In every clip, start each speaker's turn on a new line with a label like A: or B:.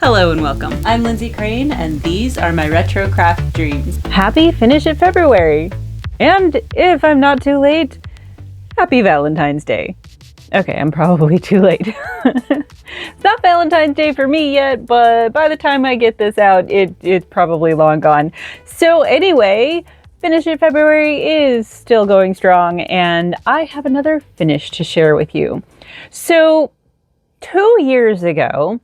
A: Hello and welcome. I'm Lindsay Crane and these are my retro craft dreams.
B: Happy Finish It February! And if I'm not too late, happy Valentine's Day. Okay, I'm probably too late. It's not Valentine's Day for me yet, but by the time I get this out, it's probably long gone. So anyway, Finish It February is still going strong and I have another finish to share with you. So 2 years ago,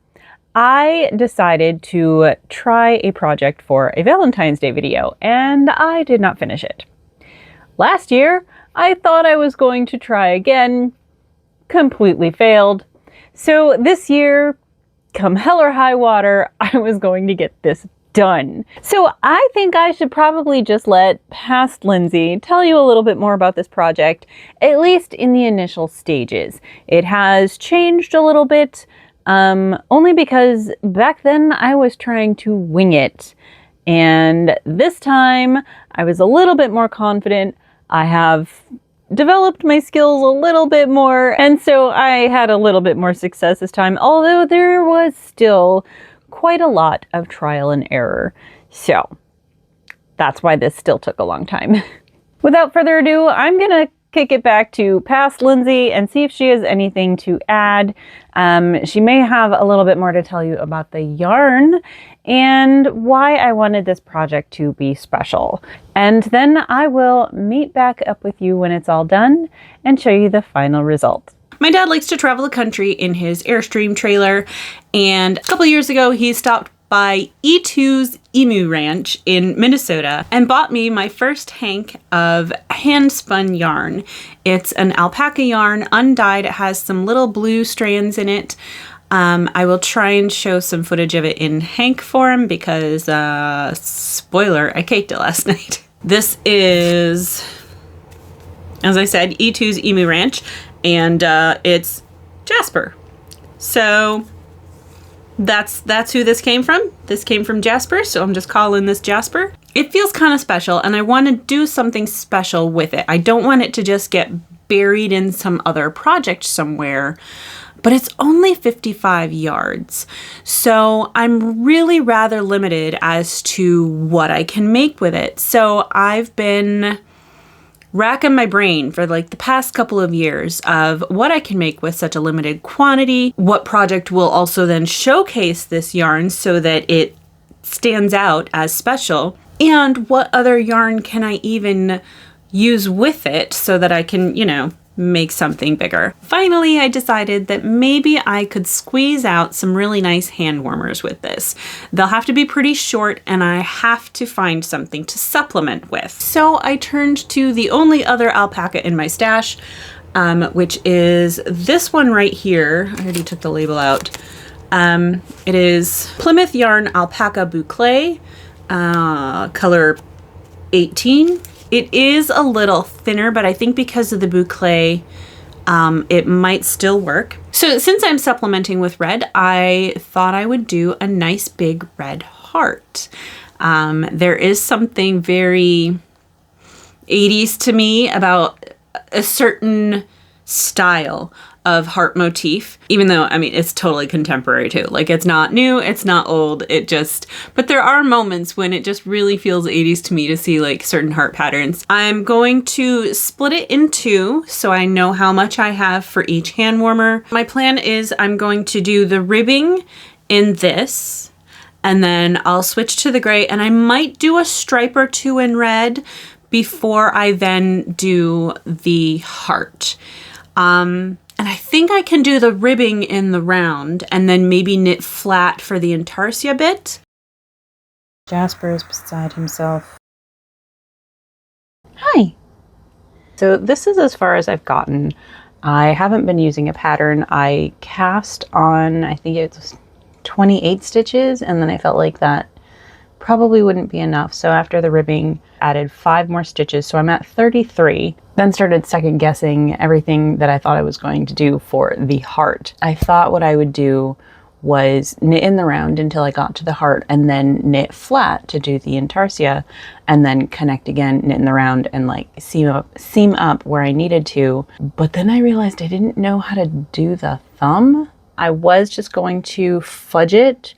B: I decided to try a project for a Valentine's Day video, and I did not finish it. Last year, I thought I was going to try again, completely failed. So this year, come hell or high water, I was going to get this done. So I think I should probably just let past Lindsay tell you a little bit more about this project, at least in the initial stages. It has changed a little bit. Only because back then I was trying to wing it. And this time I was a little bit more confident. I have developed my skills a little bit more. And so I had a little bit more success this time, although there was still quite a lot of trial and error. So that's why this still took a long time. Without further ado, I'm gonna kick it back to past Lindsay and see if she has anything to add. She may have a little bit more to tell you about the yarn and why I wanted this project to be special. And then I will meet back up with you when it's all done and show you the final result.
A: My dad likes to travel the country in his Airstream trailer, and a couple years ago he stopped by E2's Emu Ranch in Minnesota and bought me my first hank of handspun yarn. It's an alpaca yarn, undyed. It has some little blue strands in it. I will try and show some footage of it in hank form because, spoiler, I caked it last night. This is, as I said, E2's Emu Ranch, and it's Jasper. So that's who this came from. This came from Jasper, so I'm just calling this Jasper. It feels kind of special, and I want to do something special with it. I don't want it to just get buried in some other project somewhere, but it's only 55 yards. So I'm really rather limited as to what I can make with it. So I've been racking my brain for like the past couple of years of what I can make with such a limited quantity, what project will also then showcase this yarn so that it stands out as special, and what other yarn can I even use with it so that I can, make something bigger. Finally, I decided that maybe I could squeeze out some really nice hand warmers with this. They'll have to be pretty short and I have to find something to supplement with. So I turned to the only other alpaca in my stash, which is this one right here. I already took the label out. It is Plymouth yarn alpaca boucle, color 18. It is a little thinner, but I think because of the boucle, it might still work. So since I'm supplementing with red, I thought I would do a nice big red heart. There is something very 80s to me about a certain style of heart motif, even though, it's totally contemporary too. Like, it's not new, it's not old, but there are moments when it just really feels 80s to me to see like certain heart patterns. I'm going to split it in two so I know how much I have for each hand warmer. My plan is I'm going to do the ribbing in this, and then I'll switch to the gray, and I might do a stripe or two in red before I then do the heart. And I think I can do the ribbing in the round and then maybe knit flat for the intarsia bit.
B: Jasper is beside himself. Hi. So this is as far as I've gotten. I haven't been using a pattern. I cast on, I think it was 28 stitches, and then I felt like that probably wouldn't be enough. So after the ribbing, added 5 more stitches. So I'm at 33. Then started second guessing everything that I thought I was going to do for the heart. I thought what I would do was knit in the round until I got to the heart and then knit flat to do the intarsia, and then connect again, knit in the round, and like seam up where I needed to. But then I realized I didn't know how to do the thumb. I was just going to fudge it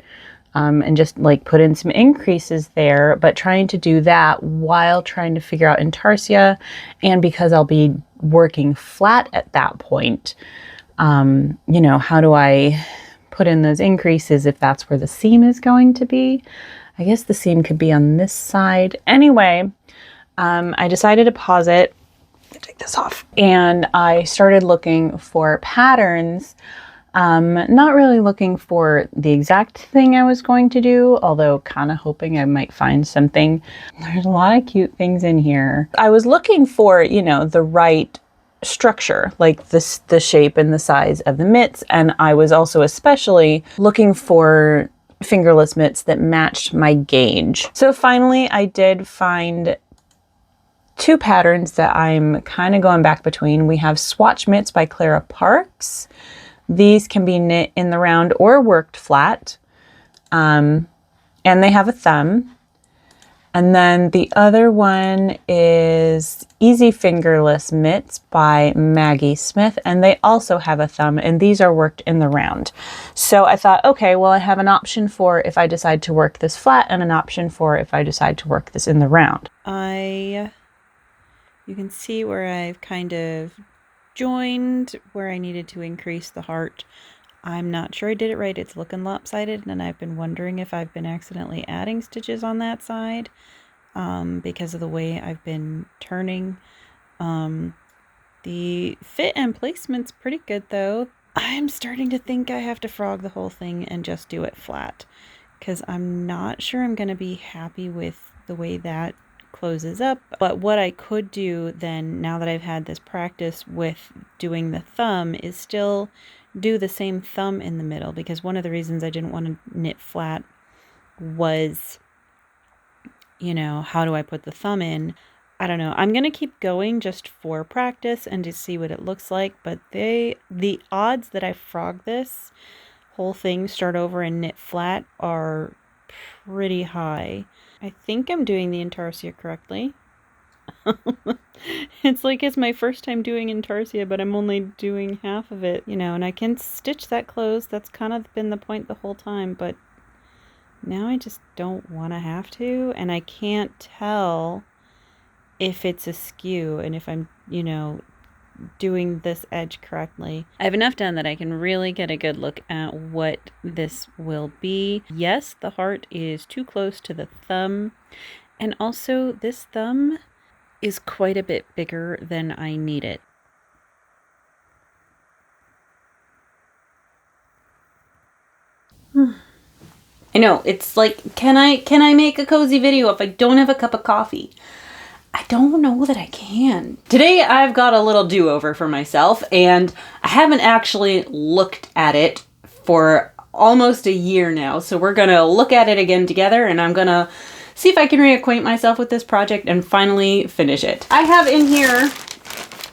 B: and just like put in some increases there, but trying to do that while trying to figure out intarsia. And because I'll be working flat at that point, you know, how do I put in those increases if that's where the seam is going to be? I guess the seam could be on this side. Anyway, I decided to pause it. Take this off. And I started looking for patterns. Not really looking for the exact thing I was going to do, although kind of hoping I might find something. There's a lot of cute things in here. I was looking for, you know, the right structure, like this, the shape and the size of the mitts. And I was also especially looking for fingerless mitts that matched my gauge. So finally I did find two patterns that I'm kind of going back between. We have Swatch mitts by Clara Parks. These can be knit in the round or worked flat. And they have a thumb. And then the other one is Easy Fingerless Mitts by Maggie Smith. And they also have a thumb, and these are worked in the round. So I thought, okay, well, I have an option for if I decide to work this flat and an option for if I decide to work this in the round.
A: You can see where I've kind of joined where I needed to increase the heart. I'm not sure I did it right. It's looking lopsided, and I've been wondering if I've been accidentally adding stitches on that side because of the way I've been turning. The fit and placement's pretty good though. I'm starting to think I have to frog the whole thing and just do it flat because I'm not sure I'm going to be happy with the way that closes up. But what I could do then, now that I've had this practice with doing the thumb, is still do the same thumb in the middle, because one of the reasons I didn't want to knit flat was, you know, how do I put the thumb in? I don't know. I'm going to keep going just for practice and to see what it looks like, but the odds that I frog this whole thing, start over and knit flat, are pretty high. I think I'm doing the intarsia correctly. It's like it's my first time doing intarsia, but I'm only doing half of it, you know, and I can stitch that closed. That's kind of been the point the whole time, but now I just don't want to have to, and I can't tell if it's askew and if I'm, you know, doing this edge correctly. I have enough done that I can really get a good look at what this will be. Yes, the heart is too close to the thumb, and also this thumb is quite a bit bigger than I need it. I know, it's like, can I make a cozy video if I don't have a cup of coffee? I don't know that I can. Today I've got a little do-over for myself, and I haven't actually looked at it for almost a year now. So we're gonna look at it again together, and I'm gonna see if I can reacquaint myself with this project and finally finish it. I have in here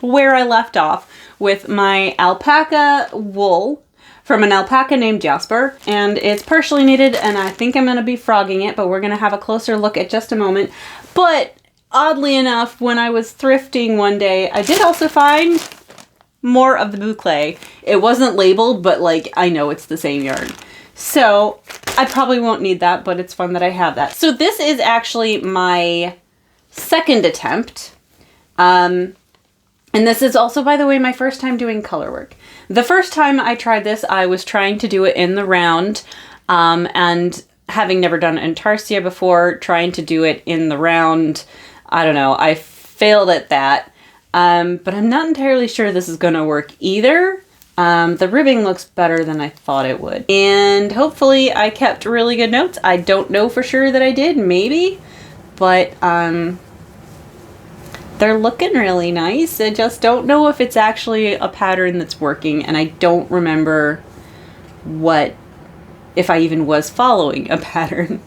A: where I left off with my alpaca wool from an alpaca named Jasper, and it's partially knitted, and I think I'm gonna be frogging it, but we're gonna have a closer look at just a moment. But oddly enough, when I was thrifting one day, I did also find more of the Boucle. It wasn't labeled, but like, I know it's the same yarn. So I probably won't need that, but it's fun that I have that. So this is actually my second attempt. And this is also, by the way, my first time doing color work. The first time I tried this, I was trying to do it in the round, and having never done intarsia before, trying to do it in the round, I don't know, I failed at that. But I'm not entirely sure this is gonna work either. The ribbing looks better than I thought it would. And hopefully I kept really good notes. I don't know for sure that I did, maybe, but they're looking really nice. I just don't know if it's actually a pattern that's working, and I don't remember if I even was following a pattern.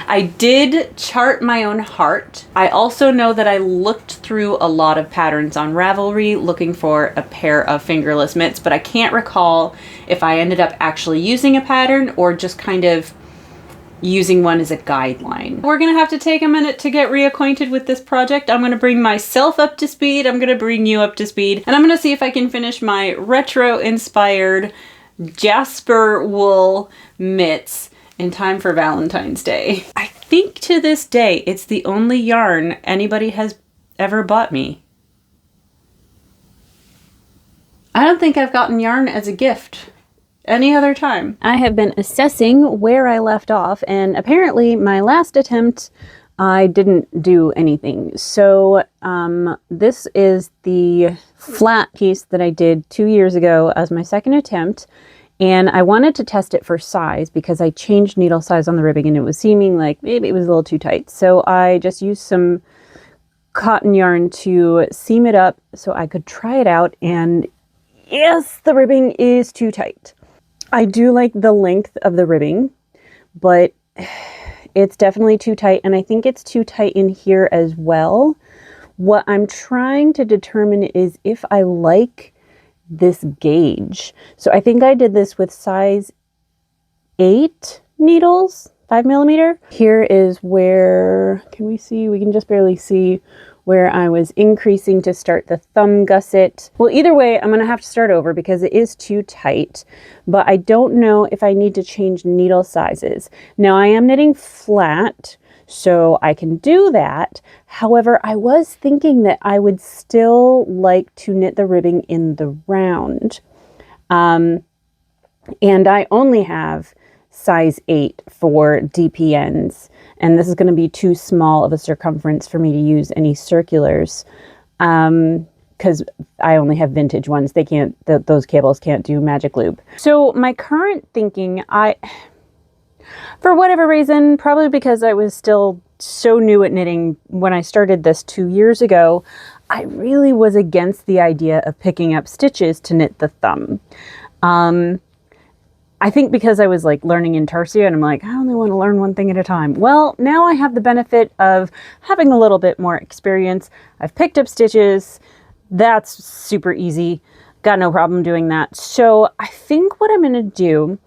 A: I did chart my own heart. I also know that I looked through a lot of patterns on Ravelry looking for a pair of fingerless mitts, but I can't recall if I ended up actually using a pattern or just kind of using one as a guideline. We're gonna have to take a minute to get reacquainted with this project. I'm gonna bring myself up to speed, I'm gonna bring you up to speed, and I'm gonna see if I can finish my retro-inspired Jasper wool mitts in time for Valentine's Day. I think to this day, it's the only yarn anybody has ever bought me. I don't think I've gotten yarn as a gift any other time. I have been assessing where I left off, and apparently my last attempt, I didn't do anything. So this is the flat piece that I did 2 years ago as my second attempt. And I wanted to test it for size because I changed needle size on the ribbing and it was seeming like maybe it was a little too tight. So I just used some cotton yarn to seam it up so I could try it out. And yes, the ribbing is too tight. I do like the length of the ribbing, but it's definitely too tight. And I think it's too tight in here as well. What I'm trying to determine is if I like this gauge. So I think I did this with size 8 needles, 5mm. Here is where, can we see? We can just barely see where I was increasing to start the thumb gusset. Well, either way, I'm gonna have to start over because it is too tight, but I don't know if I need to change needle sizes. Now I am knitting flat, so I can do that. However, I was thinking that I would still like to knit the ribbing in the round. And I only have size 8 for DPNs. And this is going to be too small of a circumference for me to use any circulars. Because I only have vintage ones. They can't, those cables can't do magic loop. So my current thinking, for whatever reason, probably because I was still so new at knitting when I started this 2 years ago, I really was against the idea of picking up stitches to knit the thumb. I think because I was like learning intarsia and I'm like, I only want to learn one thing at a time. Well, now I have the benefit of having a little bit more experience. I've picked up stitches. That's super easy. Got no problem doing that. So I think what I'm going to do,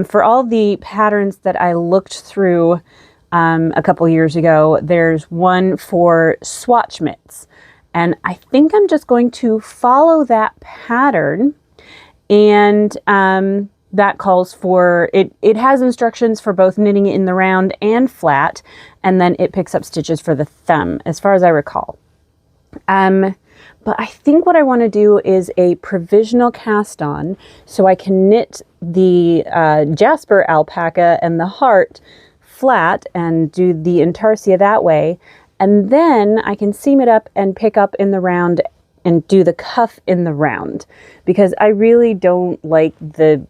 A: for all the patterns that I looked through a couple years ago, there's one for Swatch mitts. And I think I'm just going to follow that pattern. And that calls for, it has instructions for both knitting in the round and flat. And then it picks up stitches for the thumb, as far as I recall. But I think what I want to do is a provisional cast on so I can knit the Jasper alpaca and the heart flat and do the intarsia that way. And then I can seam it up and pick up in the round and do the cuff in the round, because I really don't like the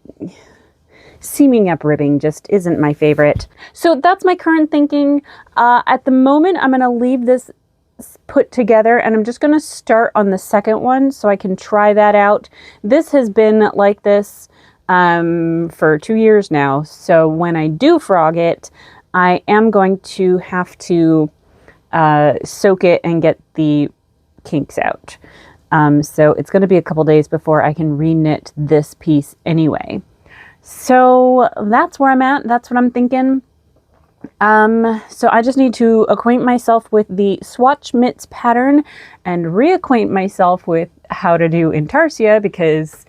A: seaming up ribbing, just isn't my favorite. So that's my current thinking. At the moment, I'm going to leave this put together and I'm just going to start on the second one so I can try that out. This has been like this for 2 years now. So when I do frog it, I am going to have to soak it and get the kinks out. So it's going to be a couple days before I can reknit this piece anyway. So that's where I'm at. That's what I'm thinking. So I just need to acquaint myself with the Swatch mitts pattern and reacquaint myself with how to do intarsia, because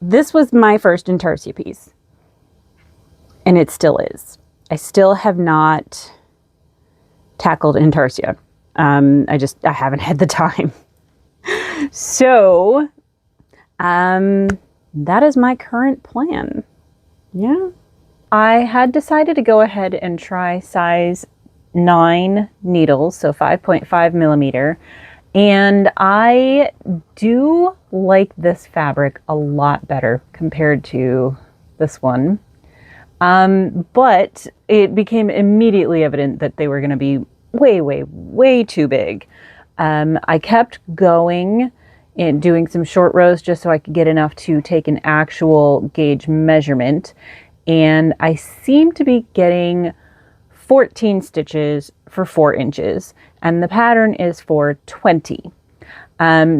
A: this was my first intarsia piece. And it still is. I still have not tackled intarsia. I haven't had the time. So, that is my current plan. Yeah. I had decided to go ahead and try size 9 needles, so 5.5mm. And I do like this fabric a lot better compared to this one. But it became immediately evident that they were going to be way too big. I kept going and doing some short rows just so I could get enough to take an actual gauge measurement. And I seem to be getting 14 stitches for 4 inches, and the pattern is for 20.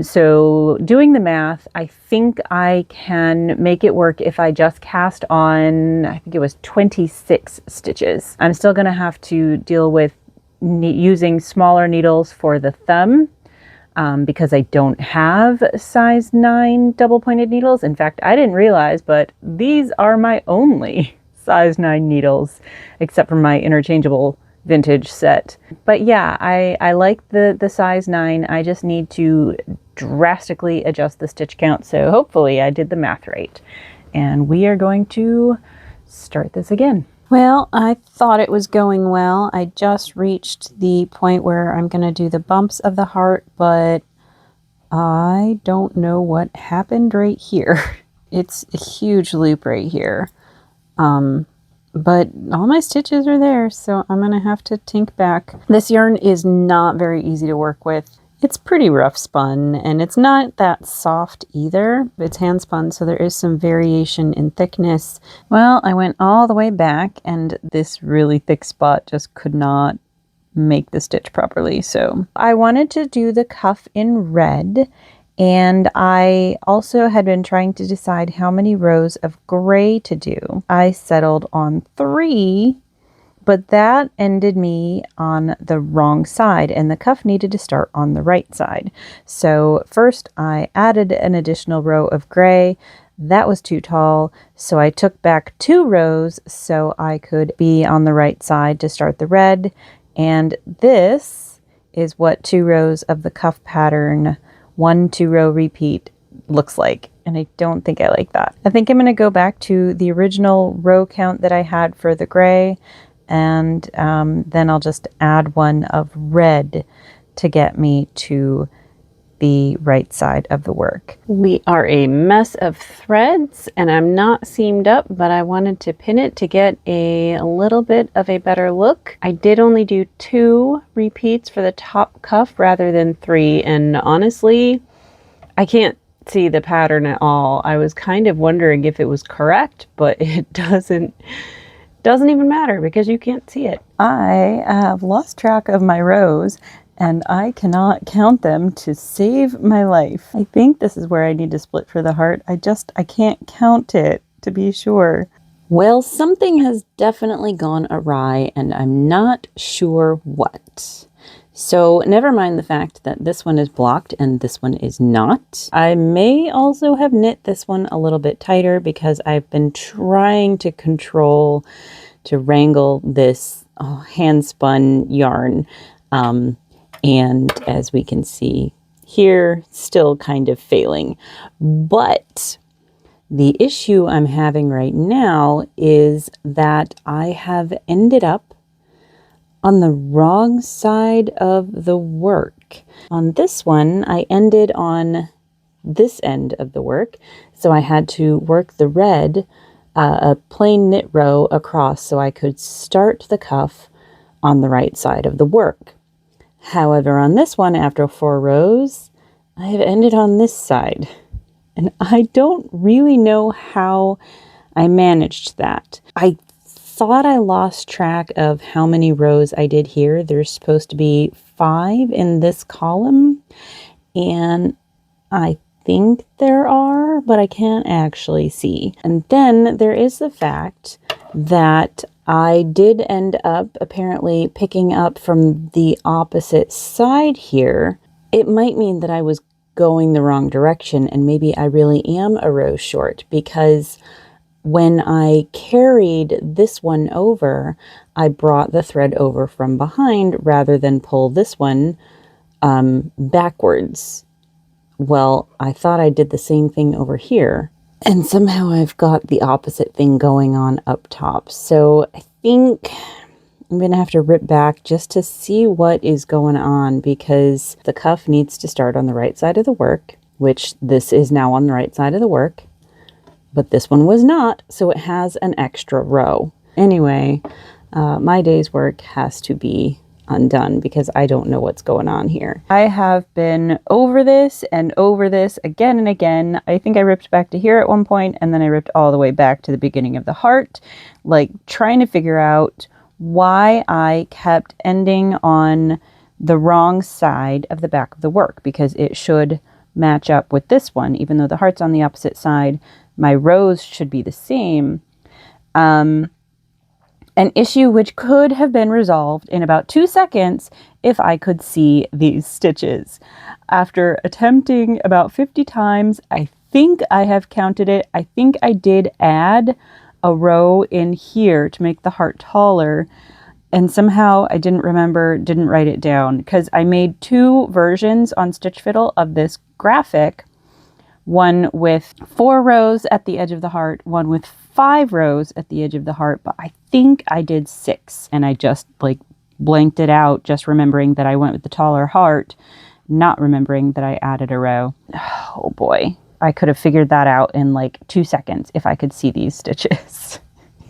A: So doing the math, I think I can make it work if I just cast on, I think it was 26 stitches. I'm still going to have to deal with using smaller needles for the thumb, because I don't have size 9 double pointed needles. In fact, I didn't realize, but these are my only
B: size 9 needles, except for my interchangeable vintage set. But yeah, I like the size 9. I just need to drastically adjust the stitch count. So hopefully I did the math right. And we are going to start this again.
A: Well, I thought it was going well. I just reached the point where I'm going to do the bumps of the heart, but I don't know what happened right here. It's a huge loop right here. But all my stitches are there, so I'm going to have to tink back. This yarn is not very easy to work with. It's pretty rough spun, and it's not that soft either. It's hand spun, so there is some variation in thickness. Well, I went all the way back, and this really thick spot just could not make the stitch properly. So I wanted to do the cuff in red, and I also had been trying to decide how many rows of gray to do. I settled on 3, but that ended me on the wrong side, and the cuff needed to start on the right side. So first I added an additional row of gray. That was too tall, so I took back 2 rows so I could be on the right side to start the red. And this is what 2 rows of the cuff pattern, 1 2-row repeat looks like. And I don't think I like that. I think I'm going to go back to the original row count that I had for the gray, and then I'll just add 1 of red to get me to the right side of the work. We are a mess of threads, and I'm not seamed up, but I wanted to pin it to get a little bit of a better look. I did only do 2 repeats for the top cuff rather than 3, and honestly, I can't see the pattern at all. I was kind of wondering if it was correct, but it doesn't even matter because you can't see it. I have lost track of my rows, and I cannot count them to save my life. I think this is where I need to split for the heart. I can't count it to be sure. Well, something has definitely gone awry, and I'm not sure what. So never mind the fact that this one is blocked and this one is not. I may also have knit this one a little bit tighter because I've been trying to wrangle this hand spun yarn. And as we can see here, still kind of failing. But the issue I'm having right now is that I have ended up on the wrong side of the work. On this one, I ended on this end of the work, so I had to work the red, a plain knit row across so I could start the cuff on the right side of the work. However, on this one, after 4 rows, I have ended on this side. And I don't really know how I managed that. I thought I lost track of how many rows I did here. There's supposed to be 5 in this column, and I think there are, but I can't actually see. And then there is the fact that I did end up apparently picking up from the opposite side here. It might mean that I was going the wrong direction, and maybe I really am a row short, because when I carried this one over, I brought the thread over from behind rather than pull this one backwards. Well, I thought I did the same thing over here, and somehow I've got the opposite thing going on up top. So I think I'm going to have to rip back just to see what is going on, because the cuff needs to start on the right side of the work, which this is now on the right side of the work, but this one was not, so it has an extra row. Anyway, my day's work has to be undone because I don't know what's going on here. I have been over this and over this again and again. I think I ripped back to here at one point, and then I ripped all the way back to the beginning of the heart, like trying to figure out why I kept ending on the wrong side of the back of the work, because it should match up with this one. Even though the heart's on the opposite side, my rows should be the same. An issue which could have been resolved in about 2 seconds if I could see these stitches. After attempting about 50 times, I think I have counted it. I think I did add
B: a row in here to make the heart taller. And somehow I didn't write it down, because I made 2 versions on Stitch Fiddle of this graphic. One with 4 rows at the edge of the heart, one with 5 rows at the edge of the heart, but I think I did 6, and I just like blanked it out, just remembering that I went with the taller heart, not remembering that I added a row. Oh boy, I could have figured that out in like 2 seconds if I could see these stitches.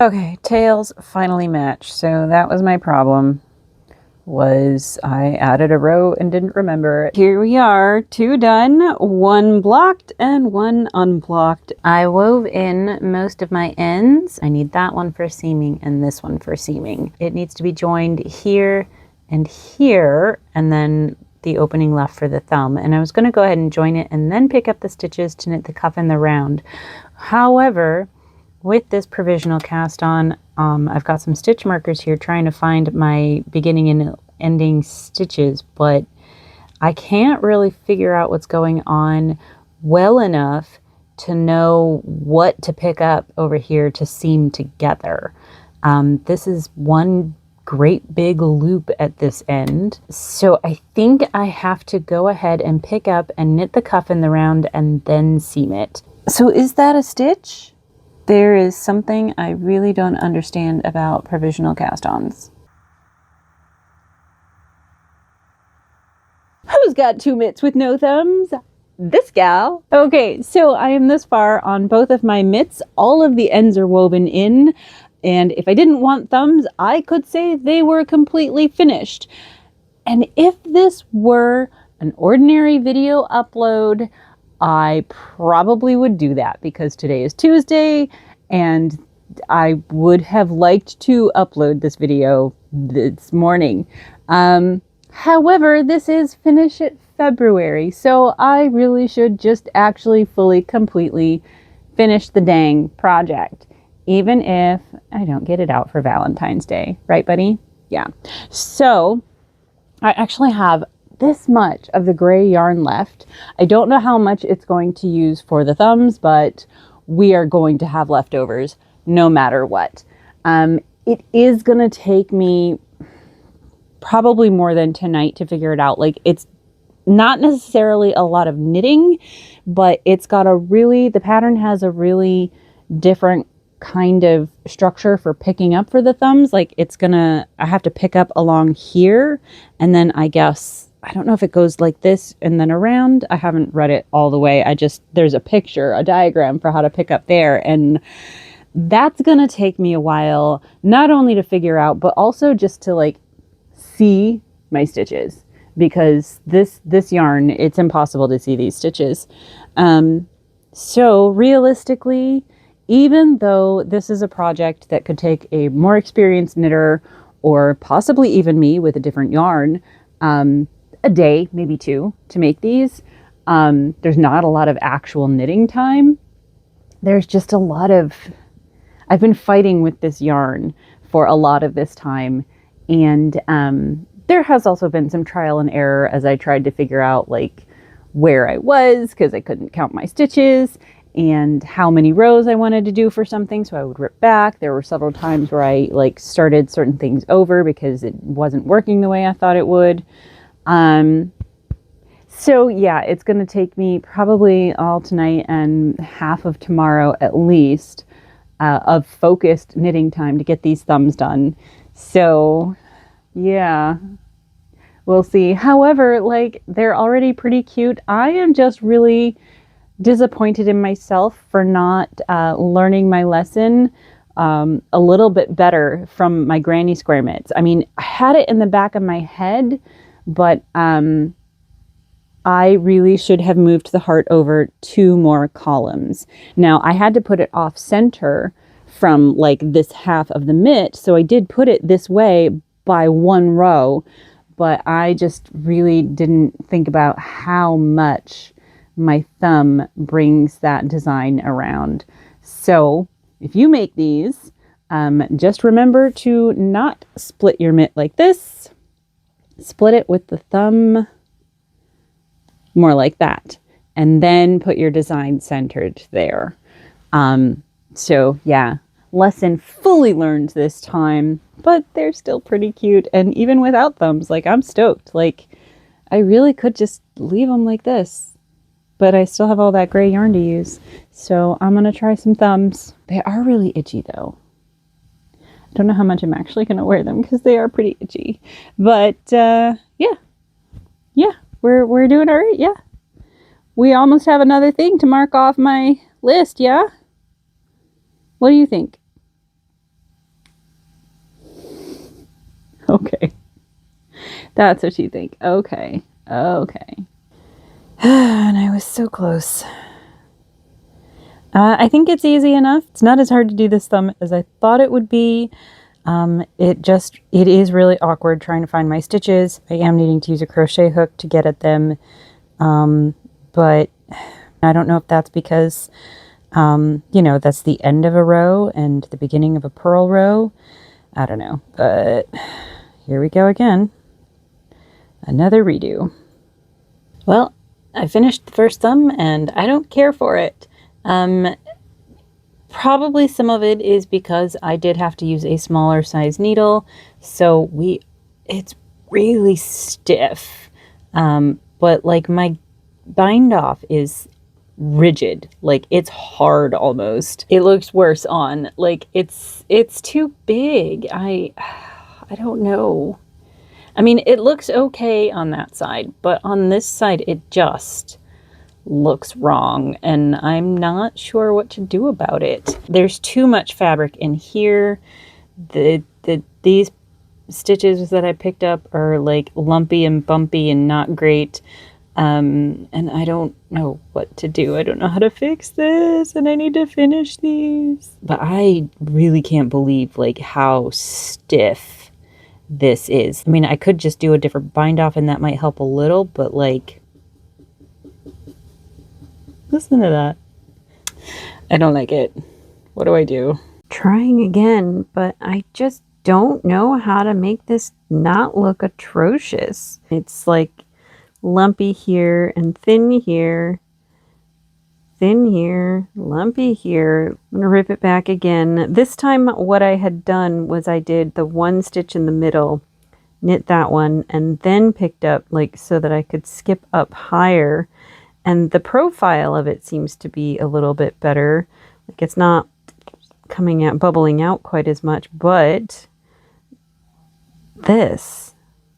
B: Okay, tails finally match, so that was my problem. Was I added a row and didn't remember. Here we are, 2 done, 1 blocked and 1 unblocked. I wove in most of my ends. I need that one for seaming and this one for seaming. It needs to be joined here, and then the opening left for the thumb. And I was going to go ahead and join it and then pick up the stitches to knit the cuff and the round. However, with this provisional cast on, I've got some stitch markers here trying to find my beginning and ending stitches, but I can't really figure out what's going on well enough to know what to pick up over here to seam together. This is one great big loop at this end, so I think I have to go ahead and pick up and knit the cuff and the round and then seam it. So is that a stitch? There is something I really don't understand about provisional cast-ons. Who's got 2 mitts with no thumbs? This gal. Okay, so I am this far on both of my mitts. All of the ends are woven in, and if I didn't want thumbs, I could say they were completely finished. And if this were an ordinary video upload, I probably would do that, because today is Tuesday and I would have liked to upload this video this morning. However, this is Finish It February, so I really should just actually fully, completely finish the dang project, even if I don't get it out for Valentine's Day. Right, buddy? Yeah. So I actually have this much of the gray yarn left. I don't know how much it's going to use for the thumbs, but we are going to have leftovers no matter what. It is going to take me probably more than tonight to figure it out. Like, it's not necessarily a lot of knitting, but it's got the pattern has a really different kind of structure for picking up for the thumbs. Like, I have to pick up along here, and then I don't know if it goes like this and then around. I haven't read it all the way. There's a diagram for how to pick up there. And that's going to take me a while, not only to figure out, but also just to like see my stitches, because this yarn, it's impossible to see these stitches. So realistically, even though this is a project that could take a more experienced knitter, or possibly even me with a different yarn, a day, maybe 2 to make these. There's not a lot of actual knitting time. There's just I've been fighting with this yarn for a lot of this time. And there has also been some trial and error as I tried to figure out like where I was, because I couldn't count my stitches, and how many rows I wanted to do for something. So I would rip back. There were several times where I like started certain things over because it wasn't working the way I thought it would. So yeah, it's going to take me probably all tonight and half of tomorrow at least, of focused knitting time to get these thumbs done. So yeah, we'll see. However, like, they're already pretty cute. I am just really disappointed in myself for not learning my lesson a little bit better from my granny square mitts. I mean, I had it in the back of my head, but I really should have moved the heart over 2 more columns. Now, I had to put it off center from like this half of the mitt, so I did put it this way by 1 row, but I just really didn't think about how much my thumb brings that design around. So if you make these, just remember to not split your mitt like this. Split it with the thumb more like that, and then put your design centered there. So yeah, lesson fully learned this time, but they're still pretty cute. And even without thumbs, like, I'm stoked. Like, I really could just leave them like this, but I still have all that gray yarn to use. So I'm going to try some thumbs. They are really itchy though. I don't know how much I'm actually going to wear them because they are pretty itchy, but yeah, we're doing all right. Yeah. We almost have another thing to mark off my list. Yeah. What do you think? Okay. That's what you think. Okay. Okay. And I was so close. I think it's easy enough. It's not as hard to do this thumb as I thought it would be. It is really awkward trying to find my stitches. I am needing to use a crochet hook to get at them. But I don't know if that's because, that's the end of a row and the beginning of a purl row. I don't know, but here we go again. Another redo. Well, I finished the first thumb and I don't care for it. Probably some of it is because I did have to use a smaller size needle, so it's really stiff. But like my bind off is rigid, like it's hard almost. It looks worse on, like it's too big. I don't know. I mean, it looks okay on that side, but on this side it just looks wrong, and I'm not sure what to do about it. There's too much fabric in here. These stitches that I picked up are like lumpy and bumpy and not great. And I don't know what to do. I don't know how to fix this, and I need to finish these. But I really can't believe like how stiff this is. I mean, I could just do a different bind off and that might help a little, but like, listen to that. I don't like it. What do I do? Trying again, but I just don't know how to make this not look atrocious. It's like lumpy here and thin here, lumpy here. I'm gonna rip it back again. This time what I had done was I did the one stitch in the middle, knit that one, and then picked up like so that I could skip up higher. And the profile of it seems to be a little bit better. Like it's not coming out, bubbling out quite as much, but this,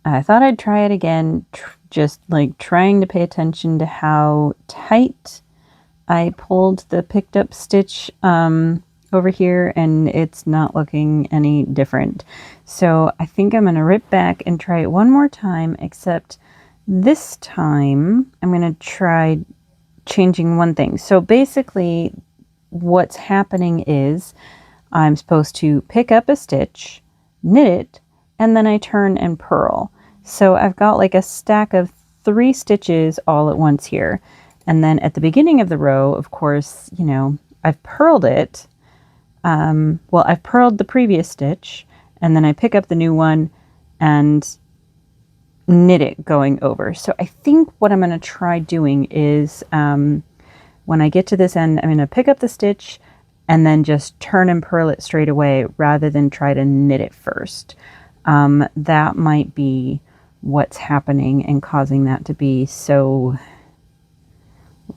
B: I thought I'd try it again, just like trying to pay attention to how tight I pulled the picked up stitch over here, and it's not looking any different. So I think I'm going to rip back and try it one more time, except this time I'm going to try changing one thing. So basically what's happening is I'm supposed to pick up a stitch, knit it, and then I turn and purl. So I've got like a stack of 3 stitches all at once here. And then at the beginning of the row, of course, I've purled it. I've purled the previous stitch, and then I pick up the new one and knit it going over. So I think what I'm going to try doing is when I get to this end, I'm going to pick up the stitch and then just turn and purl it straight away rather than try to knit it first. That might be what's happening and causing that to be so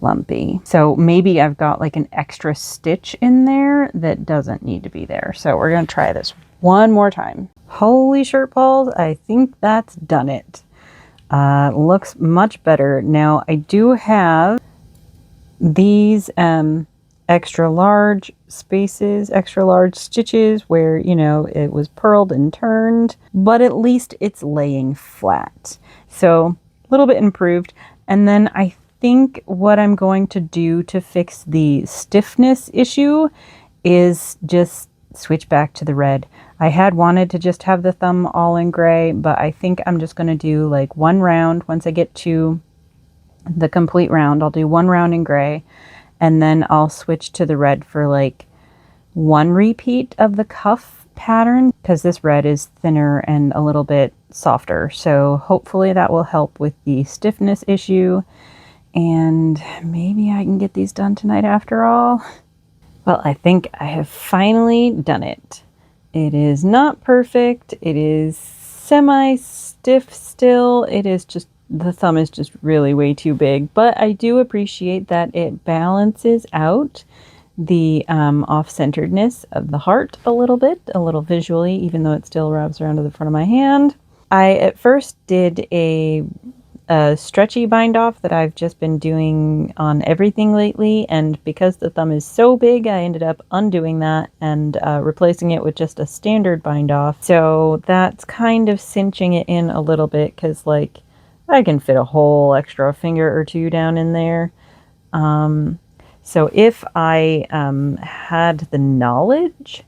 B: lumpy. So maybe I've got like an extra stitch in there that doesn't need to be there. So we're going to try this one more time. Holy shirt balls, I think that's done it. Looks much better. Now I do have these extra large spaces, extra large stitches where, it was purled and turned, but at least it's laying flat. So a little bit improved. And then I think what I'm going to do to fix the stiffness issue is just switch back to the red. I had wanted to just have the thumb all in gray, but I think I'm just going to do like one round. Once I get to the complete round, I'll do one round in gray, and then I'll switch to the red for like one repeat of the cuff pattern, because this red is thinner and a little bit softer. So hopefully that will help with the stiffness issue, and maybe I can get these done tonight after all. Well, I think I have finally done it. It is not perfect. It is semi-stiff still. It is just, the thumb is just really way too big, but I do appreciate that it balances out the off-centeredness of the heart a little bit, a little visually, even though it still wraps around to the front of my hand. I at first did a stretchy bind off that I've just been doing on everything lately, and because the thumb is so big, I ended up undoing that and replacing it with just a standard bind off. So that's kind of cinching it in a little bit, because like I can fit a whole extra finger or two down in there. So if I had the knowledge,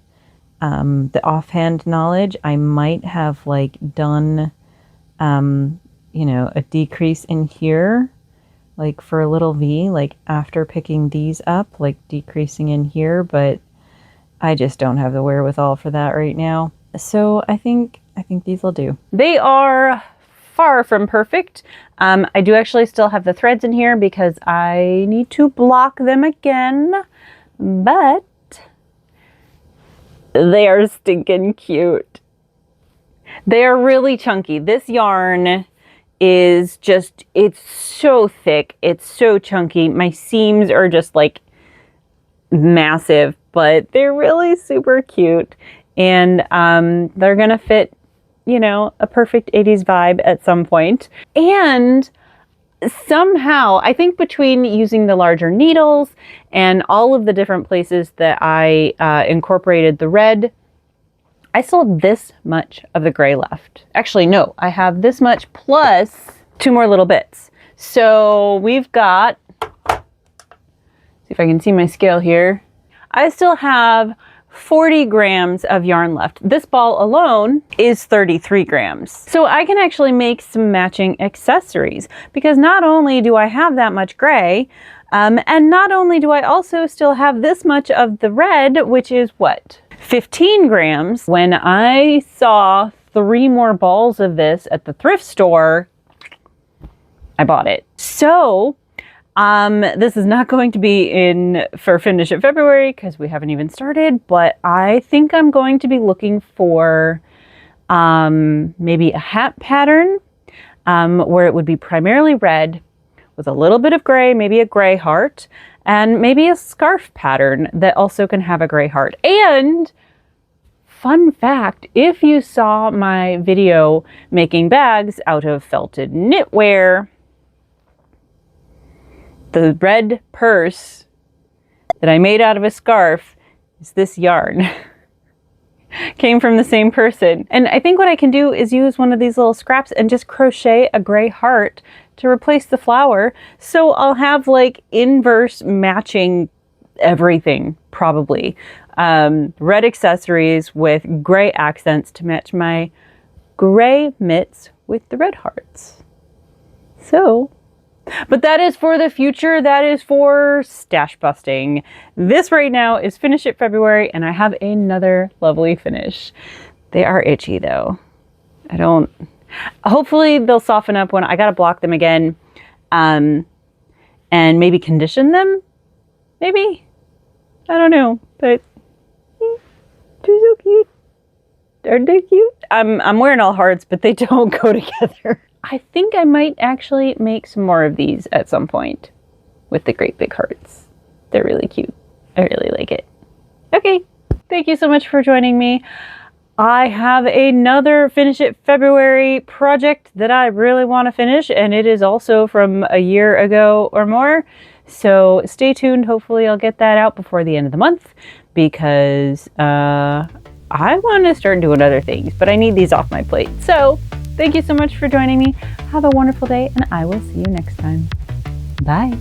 B: the offhand knowledge, I might have like done you know, a decrease in here, like for a little V, like after picking these up, like decreasing in here, but I just don't have the wherewithal for that right now. So I think these will do. They are far from perfect. I do actually still have the threads in here because I need to block them again, but they are stinking cute. They are really chunky. This yarn is just, it's so thick, it's so chunky. My seams are just like massive, but they're really super cute, and they're gonna fit, you know, a perfect 80s vibe at some point. And somehow, I think between using the larger needles and all of the different places that I incorporated the red, I still have this much of the gray left. Actually, no, I have this much plus 2 more little bits. So we've got, see if I can see my scale here. I still have 40 grams of yarn left. This ball alone is 33 grams. So I can actually make some matching accessories, because not only do I have that much gray, and not only do I also still have this much of the red, which is what? 15 grams. When I saw 3 more balls of this at the thrift store, I bought it. So this is not going to be in for finish in February because we haven't even started, but I think I'm going to be looking for maybe a hat pattern where it would be primarily red with a little bit of gray, maybe a gray heart, and maybe a scarf pattern that also can have a gray heart. And fun fact, if you saw my video making bags out of felted knitwear, the red purse that I made out of a scarf is this yarn. Came from the same person. And I think what I can do is use one of these little scraps and just crochet a gray heart to replace the flower. So I'll have like inverse matching everything, probably. Red accessories with gray accents to match my gray mitts with the red hearts. So, but that is for the future. That is for stash busting. This right now is Finish It February, and I have another lovely finish. They are itchy though. Hopefully they'll soften up when I gotta block them again, and maybe condition them. Maybe, I don't know, but they're so cute. Aren't they cute? I'm wearing all hearts, but they don't go together. I think I might actually make some more of these at some point with the great big hearts. They're really cute. I really like it. Okay, thank you so much for joining me. I have another Finish It February project that I really want to finish, and it is also from a year ago or more. So stay tuned. Hopefully I'll get that out before the end of the month, because I want to start doing other things, but I need these off my plate. So thank you so much for joining me. Have a wonderful day, and I will see you next time. Bye.